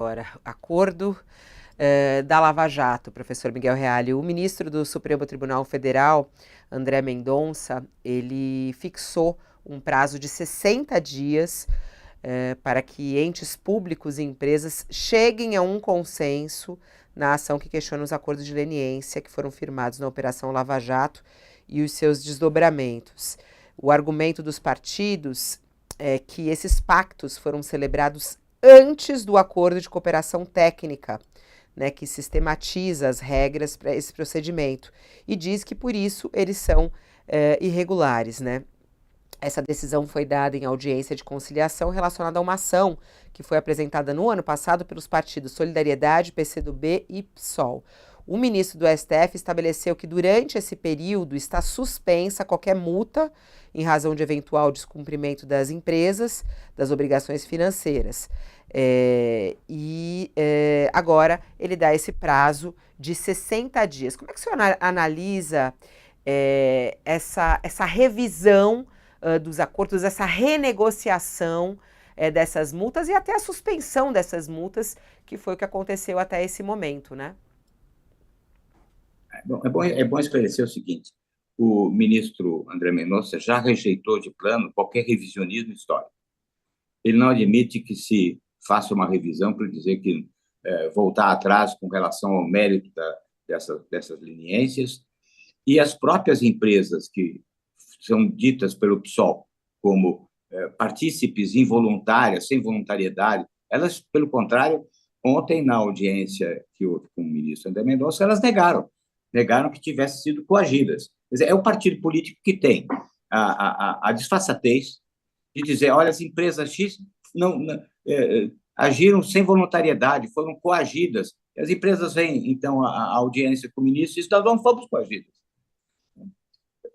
Agora, acordo da Lava Jato, professor Miguel Reale. O ministro do Supremo Tribunal Federal, André Mendonça, ele fixou um prazo de 60 dias para que entes públicos e empresas cheguem a um consenso na ação que questiona os acordos de leniência que foram firmados na Operação Lava Jato e os seus desdobramentos. O argumento dos partidos é que esses pactos foram celebrados antes do acordo de cooperação técnica, né, que sistematiza as regras para esse procedimento e diz que por isso eles são irregulares, né? Essa decisão foi dada em audiência de conciliação relacionada a uma ação que foi apresentada no ano passado pelos partidos Solidariedade, PCdoB e PSOL. O ministro do STF estabeleceu que durante esse período está suspensa qualquer multa em razão de eventual descumprimento das empresas, das obrigações financeiras. Agora ele dá esse prazo de 60 dias. Como é que o senhor analisa essa revisão dos acordos, essa renegociação dessas multas e até a suspensão dessas multas, que foi o que aconteceu até esse momento, né? É bom esclarecer o seguinte: o ministro André Mendonça já rejeitou de plano qualquer revisionismo histórico. Ele não admite que se faça uma revisão para dizer que voltar atrás com relação ao mérito dessas leniências, e as próprias empresas que são ditas pelo PSOL como partícipes involuntárias, sem voluntariedade, elas, pelo contrário, ontem, na audiência que houve com o ministro André Mendonça, elas negaram que tivessem sido coagidas. Quer dizer, é o partido político que tem a disfarçatez de dizer: olha, as empresas X agiram sem voluntariedade, foram coagidas. As empresas vêm, então, à audiência com o ministro e nós não fomos coagidas.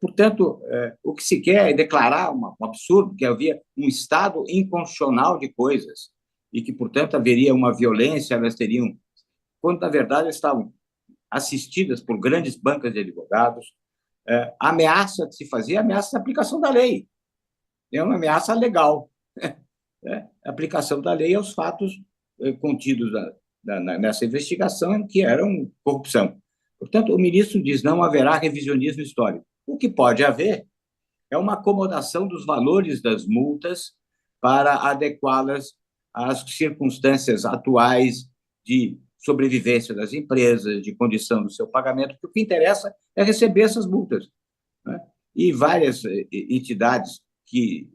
Portanto, o que se quer é declarar um absurdo, que havia um estado inconstitucional de coisas e que, portanto, haveria uma violência, elas teriam, quando, na verdade, estavam assistidas por grandes bancas de advogados. A ameaça que se fazia é a ameaça da aplicação da lei. É uma ameaça legal. A aplicação da lei aos fatos contidos nessa investigação, que eram corrupção. Portanto, o ministro diz: não haverá revisionismo histórico. O que pode haver é uma acomodação dos valores das multas para adequá-las às circunstâncias atuais de sobrevivência das empresas, de condição do seu pagamento, porque o que interessa é receber essas multas, né? E várias entidades que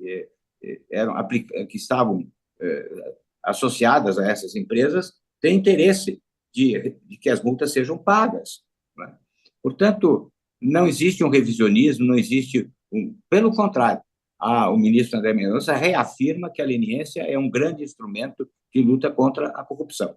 estavam associadas a essas empresas têm interesse de que as multas sejam pagas, né? Portanto, não existe um revisionismo, não existe pelo contrário, o ministro André Mendonça reafirma que a leniência é um grande instrumento de luta contra a corrupção.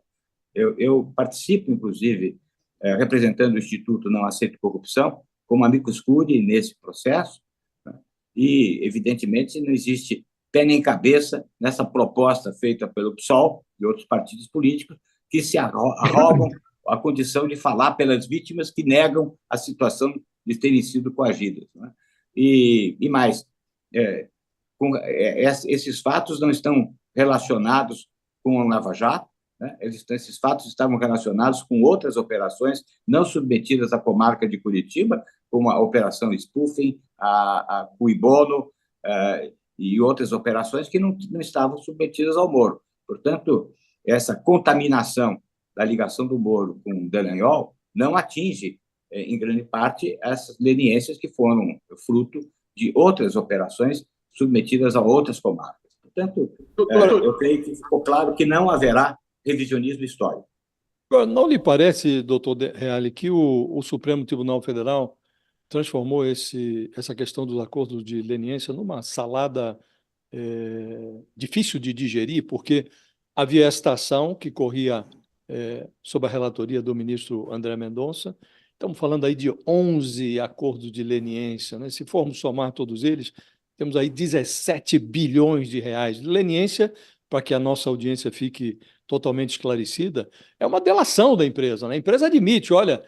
Eu participo, inclusive, representando o Instituto Não Aceito Corrupção, como amicus curiae nesse processo, né? E, evidentemente, não existe pé nem cabeça nessa proposta feita pelo PSOL e outros partidos políticos que se arrogam a condição de falar pelas vítimas que negam a situação de terem sido coagidas, né? E mais, esses fatos não estão relacionados com a Lava Jato, né? Esses fatos estavam relacionados com outras operações não submetidas à comarca de Curitiba, como a Operação Spoofing, a Cui Bono, e outras operações que não estavam submetidas ao Moro. Portanto, essa contaminação da ligação do Moro com o Dallagnol não atinge, em grande parte, essas leniências que foram fruto de outras operações submetidas a outras comarcas. Portanto, eu creio que ficou claro que não haverá revisionismo histórico. Não lhe parece, doutor Reale, que o Supremo Tribunal Federal transformou essa questão dos acordos de leniência numa salada difícil de digerir, porque havia esta ação que corria sob a relatoria do ministro André Mendonça. Estamos falando aí de 11 acordos de leniência, né? Se formos somar todos eles, temos aí 17 bilhões de reais. Leniência, para que a nossa audiência fique totalmente esclarecida, é uma delação da empresa, né? A empresa admite: olha,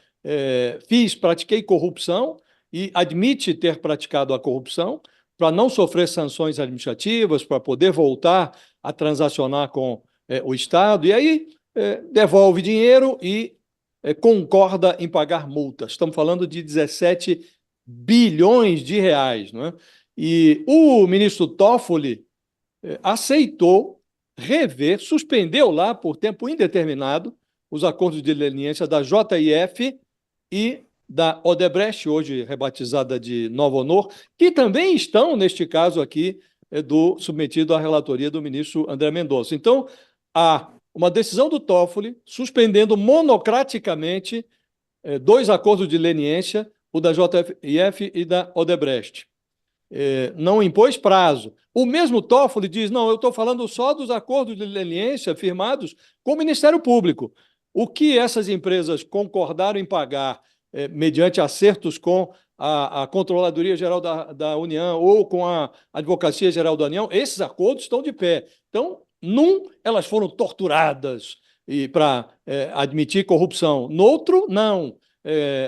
pratiquei corrupção, e admite ter praticado a corrupção para não sofrer sanções administrativas, para poder voltar a transacionar com o Estado. E aí devolve dinheiro e concorda em pagar multas. Estamos falando de 17 bilhões de reais, não é? E o ministro Toffoli aceitou rever, suspendeu lá por tempo indeterminado os acordos de leniência da JIF e da Odebrecht, hoje rebatizada de Nova Honor, que também estão, neste caso aqui, submetido à relatoria do ministro André Mendonça. Então, há uma decisão do Toffoli suspendendo monocraticamente dois acordos de leniência, o da JIF e da Odebrecht. Não impôs prazo. O mesmo Toffoli diz, não, eu estou falando só dos acordos de leniência firmados com o Ministério Público. O que essas empresas concordaram em pagar mediante acertos com a Controladoria Geral da União ou com a Advocacia Geral da União, esses acordos estão de pé. Então, elas foram torturadas para admitir corrupção. No outro, não.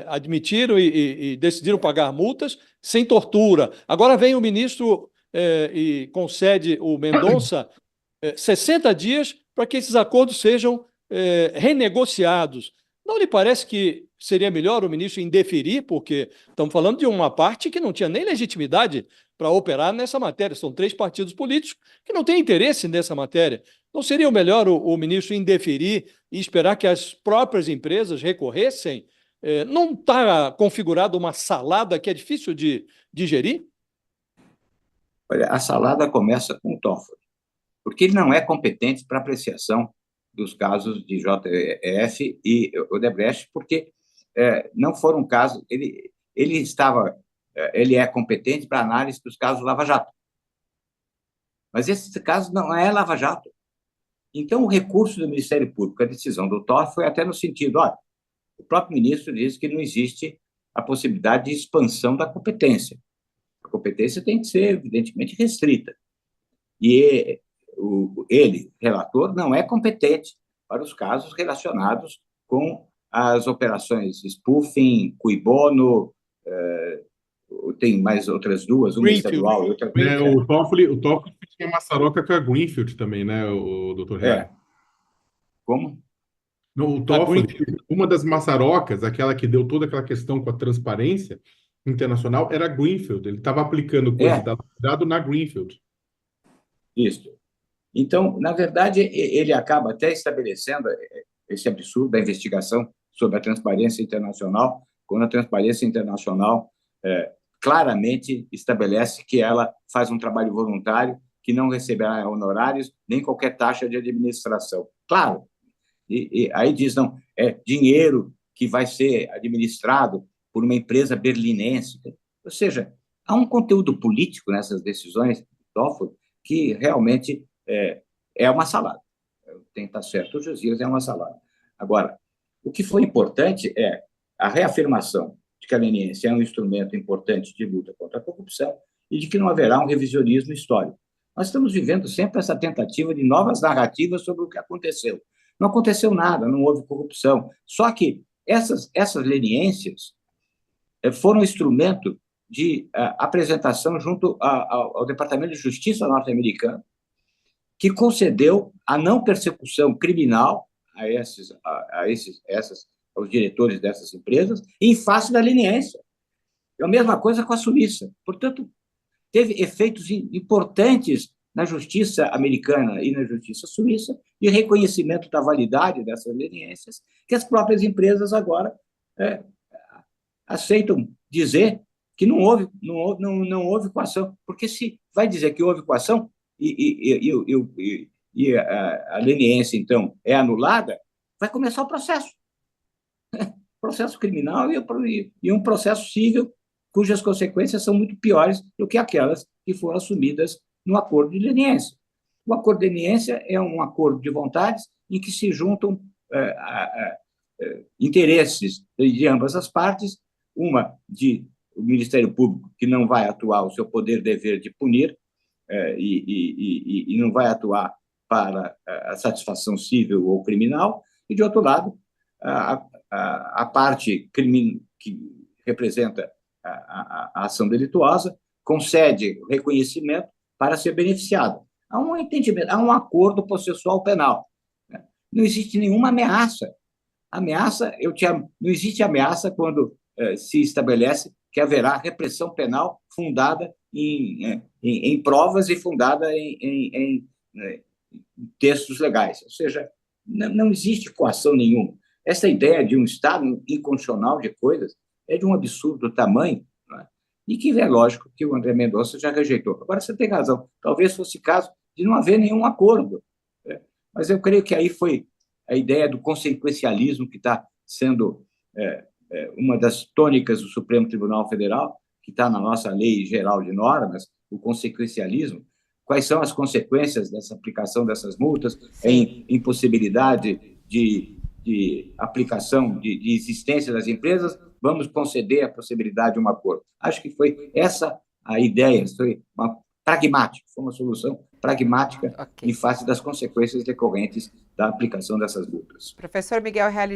Admitiram e decidiram pagar multas sem tortura. Agora vem o ministro e concede o Mendonça 60 dias para que esses acordos sejam renegociados. Não lhe parece que seria melhor o ministro indeferir, porque estamos falando de uma parte que não tinha nem legitimidade para operar nessa matéria. São 3 partidos políticos que não têm interesse nessa matéria. Não seria melhor o ministro indeferir e esperar que as próprias empresas recorressem? Não está configurada uma salada que é difícil de digerir? Olha, a salada começa com o Toffoli, porque ele não é competente para apreciação dos casos de JF e Odebrecht, porque não foram casos. Ele é competente para análise dos casos Lava Jato, mas esse caso não é Lava Jato. Então, o recurso do Ministério Público, a decisão do Toffoli foi até no sentido, olha, o próprio ministro diz que não existe a possibilidade de expansão da competência. A competência tem que ser, evidentemente, restrita. E ele, relator, não é competente para os casos relacionados com as operações spoofing, cui bono, tem mais outras duas, uma estadual e outra... O Toffoli tinha maçaroca com a Greenfield também, né, o doutor Reale? Como? No, o Toffoli, uma das maçarocas, aquela que deu toda aquela questão com a transparência internacional, era a Greenfield. Ele estava aplicando coisa da dado na Greenfield. Isso. Então, na verdade, ele acaba até estabelecendo esse absurdo da investigação sobre a transparência internacional, quando a transparência internacional claramente estabelece que ela faz um trabalho voluntário, que não receberá honorários nem qualquer taxa de administração. Claro. E aí diz, não, é dinheiro que vai ser administrado por uma empresa berlinense. Ou seja, há um conteúdo político nessas decisões do Toffoli que realmente é uma salada. Tem que estar certo, o Josias, é uma salada. Agora, o que foi importante é a reafirmação de que a leniência é um instrumento importante de luta contra a corrupção e de que não haverá um revisionismo histórico. Nós estamos vivendo sempre essa tentativa de novas narrativas sobre o que aconteceu. Não aconteceu nada, não houve corrupção. Só que essas leniências foram instrumento de apresentação junto ao Departamento de Justiça norte-americano, que concedeu a não persecução criminal aos diretores dessas empresas em face da leniência. É a mesma coisa com a Suíça. Portanto, teve efeitos importantes na justiça americana e na justiça suíça, de reconhecimento da validade dessas leniências, que as próprias empresas agora aceitam dizer que não houve coação. Porque se vai dizer que houve coação e a leniência, então, é anulada, vai começar o processo. Processo criminal e um processo civil cujas consequências são muito piores do que aquelas que foram assumidas no acordo de leniência. O acordo de leniência é um acordo de vontades em que se juntam interesses de ambas as partes, uma de o Ministério Público, que não vai atuar o seu poder-dever de punir e não vai atuar para a satisfação civil ou criminal, e, de outro lado, a parte que representa a ação delituosa concede reconhecimento para ser beneficiado. Há um entendimento, há um acordo processual penal. Né? não existe nenhuma ameaça. Não existe ameaça quando se estabelece que haverá repressão penal fundada em provas e fundada em textos legais. Ou seja, não existe coação nenhuma. Essa ideia de um Estado inconstitucional de coisas é de um absurdo tamanho, não é? E que é lógico que o André Mendonça já rejeitou. Agora, você tem razão, talvez fosse caso de não haver nenhum acordo. Mas eu creio que aí foi a ideia do consequencialismo que está sendo uma das tônicas do Supremo Tribunal Federal, que está na nossa Lei Geral de Normas, o consequencialismo. Quais são as consequências dessa aplicação dessas multas, em impossibilidade de aplicação, de existência das empresas, vamos conceder a possibilidade de um acordo. Acho que foi essa a ideia, foi uma solução pragmática em face das consequências decorrentes da aplicação dessas multas. Professor Miguel Reale